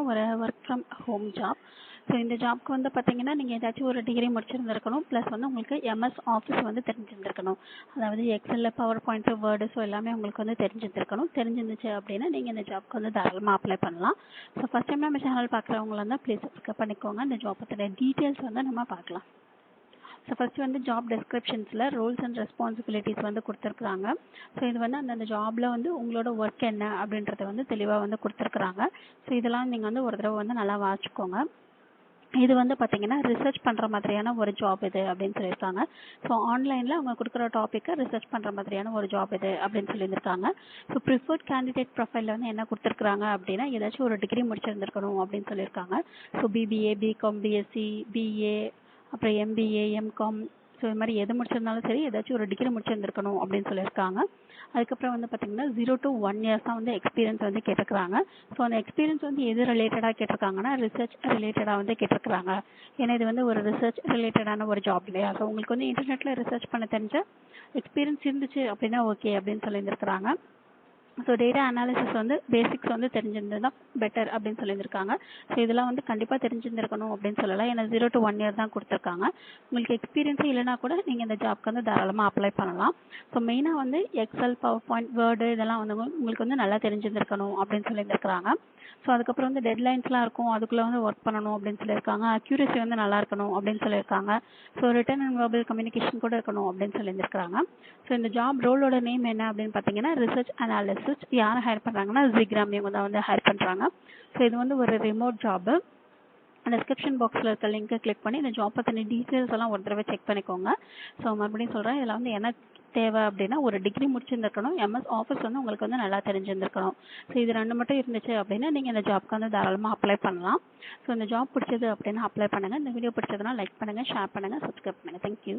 பார்த்தீங்கன்னா ஒரு work from home job. So இந்த ஜாப்க்கு வந்து பார்த்தீங்கன்னா நீங்கள் ஏதாச்சும் ஒரு டிகிரி முடிச்சிருந்துருக்கணும், ப்ளஸ் வந்து உங்களுக்கு எம்எஸ் ஆஃபீஸ் வந்து தெரிஞ்சிருந்துருக்கணும். அதாவது எக்ஸலில் பவர் பாயிண்ட்ஸு வேர்டு ஸோ எல்லாமே உங்களுக்கு வந்து தெரிஞ்சிருந்துருக்கணும். தெரிஞ்சிருந்துச்சு அப்படின்னா நீங்கள் இந்த ஜாப்க்கு வந்து தாராளமாக அப்ளை பண்ணலாம். ஸோ ஃபஸ்ட் டைம் நம்ம சேனல் பார்க்குறவங்களா இருந்தால் ப்ளீஸ் சப்ஸ்கிரைப் பண்ணிக்கோங்க. இந்த ஜாப் பற்றின டீட்டெயில்ஸ் வந்து நம்ம பார்க்கலாம். ஸோ ஃபஸ்ட்டு வந்து ஜாப் டெஸ்கிரிப்ஷன்ஸில் ரோல்ஸ் அண்ட் ரெஸ்பான்சிபிலிட்டிஸ் வந்து கொடுத்துருக்குறாங்க. ஸோ இது வந்து அந்தந்த ஜாபில் வந்து உங்களோட ஒர்க் என்ன அப்படின்றத வந்து தெளிவாக வந்து கொடுத்துருக்குறாங்க. ஸோ இதெல்லாம் நீங்கள் வந்து ஒரு தடவை வந்து நல்லா வாசிக்கோங்க. இது வந்து பார்த்தீங்கன்னா ரிசர்ச் பண்ணுற மாதிரியான ஒரு ஜாப் இது அப்படின்னு சொல்லியிருக்காங்க. ஸோ ஆன்லைனில் அவங்க கொடுக்குற டாப்பிக்கை ரிசர்ச் பண்ணுற மாதிரியான ஒரு ஜாப் இது அப்படின்னு சொல்லியிருக்காங்க. ஸோ ப்ரிஃபர்ட் கேண்டிடேட் ப்ரொஃபைலில் வந்து என்ன கொடுத்துருக்குறாங்க அப்படின்னா ஏதாச்சும் ஒரு டிகிரி முடிச்சிருந்துருக்கணும் அப்படின்னு சொல்லியிருக்காங்க. So BBA, BCom, BSc, BA, அப்புறம் எம்பிஏ, எம்காம், ஸோ இது மாதிரி எது முடிச்சிருந்தாலும் சரி ஏதாச்சும் ஒரு டிகிரி முடிச்சிருந்துருக்கணும் அப்படின்னு சொல்லியிருக்காங்க. அதுக்கப்புறம் வந்து பார்த்தீங்கன்னா 0 to 1 years தான் வந்து எக்ஸ்பீரியன்ஸ் வந்து கேட்டிருக்காங்க. ஸோ அந்த எக்ஸ்பீரியன்ஸ் வந்து எது ரிலேட்டடாக கேட்டிருக்காங்கன்னா ரிசர்ச் ரிலேட்டடாக வந்து கேட்டிருக்காங்க. ஏன்னா இது வந்து ஒரு ரிசர்ச் ரிலேட்டடான ஒரு ஜாப் இல்லையா. ஸோ உங்களுக்கு வந்து இன்டர்நெட்டில் ரிசர்ச் பண்ண தெரிஞ்ச எக்ஸ்பீரியன்ஸ் இருந்துச்சு அப்படின்னா ஓகே அப்படின்னு சொல்லியிருந்திருக்கிறாங்க. ஸோ டேட்டா அனாலிசிஸ் வந்து பேசிக்ஸ் வந்து தெரிஞ்சிருந்தது தான் பெட்டர் அப்படின்னு சொல்லியிருக்காங்க. ஸோ இதெல்லாம் வந்து கண்டிப்பாக தெரிஞ்சிருந்திருக்கணும் அப்படின்னு சொல்லலாம். ஏன்னா 0 to 1 year தான் கொடுத்துருக்காங்க. உங்களுக்கு எக்ஸ்பீரியன்ஸே இல்லைனா கூட நீங்கள் இந்த ஜாப்க்கு வந்து தாராளமாக அப்ளை பண்ணலாம். ஸோ மெயினாக வந்து எக்ஸல், பவர் பாயிண்ட், வேர்டு இதெல்லாம் வந்து உங்களுக்கு வந்து நல்லா தெரிஞ்சிருந்திருக்கணும் அப்படின்னு சொல்லியிருக்காங்க. ஸோ அதுக்கப்புறம் வந்து டெட்லைன்ஸ்லாம் இருக்கும், அதுக்குள்ளே வந்து ஒர்க் பண்ணணும் அப்படின்னு சொல்லியிருக்காங்க. அக்யூரசி வந்து நல்லா இருக்கணும் அப்படின்னு சொல்லியிருக்காங்க. So return and verbal communication கூட இருக்கணும் அப்படின்னு சொல்லியிருக்காங்க. ஸோ இந்த ஜாப் ரோலோட நேம் என்ன அப்படின்னு பார்த்தீங்கன்னா ரிசர்ச் அனாலிசிஸ். யாரை ஹையர் பண்ணுறாங்கன்னா ஜிக்ராம் இவங்க தான் வந்து ஹையர் பண்ணுறாங்க. ஸோ இது வந்து ஒரு ரிமோட் ஜாபு. டிஸ்கிரிப்ஷன் பாக்ஸில் இருக்க லிங்கை கிளிக் பண்ணி இந்த ஜாப் பற்றின டீட்டெயில்ஸ் எல்லாம் ஒரு தடவை செக் பண்ணிக்கோங்க. ஸோ மறுபடியும் சொல்கிறேன், இதில் வந்து என்ன தேவை அப்படின்னா ஒரு டிகிரி முடிச்சிருந்துருக்கணும், எம்எஸ் ஆஃபீஸ் வந்து உங்களுக்கு வந்து நல்லா தெரிஞ்சிருந்துருக்கணும். ஸோ இது 2 மட்டும் இருந்துச்சு அப்படின்னா நீங்கள் இந்த ஜாப்க்கு வந்து தாராளமாக அப்ளை பண்ணலாம். ஸோ இந்த ஜாப் பிடிச்சது அப்படின்னா அப்ளை பண்ணுங்கள். இந்த வீடியோ பிடிச்சதுன்னா லைக் பண்ணுங்கள், ஷேர் பண்ணுங்கள், சப்ஸ்கிரைப் பண்ணுங்கள். தேங்க்யூ.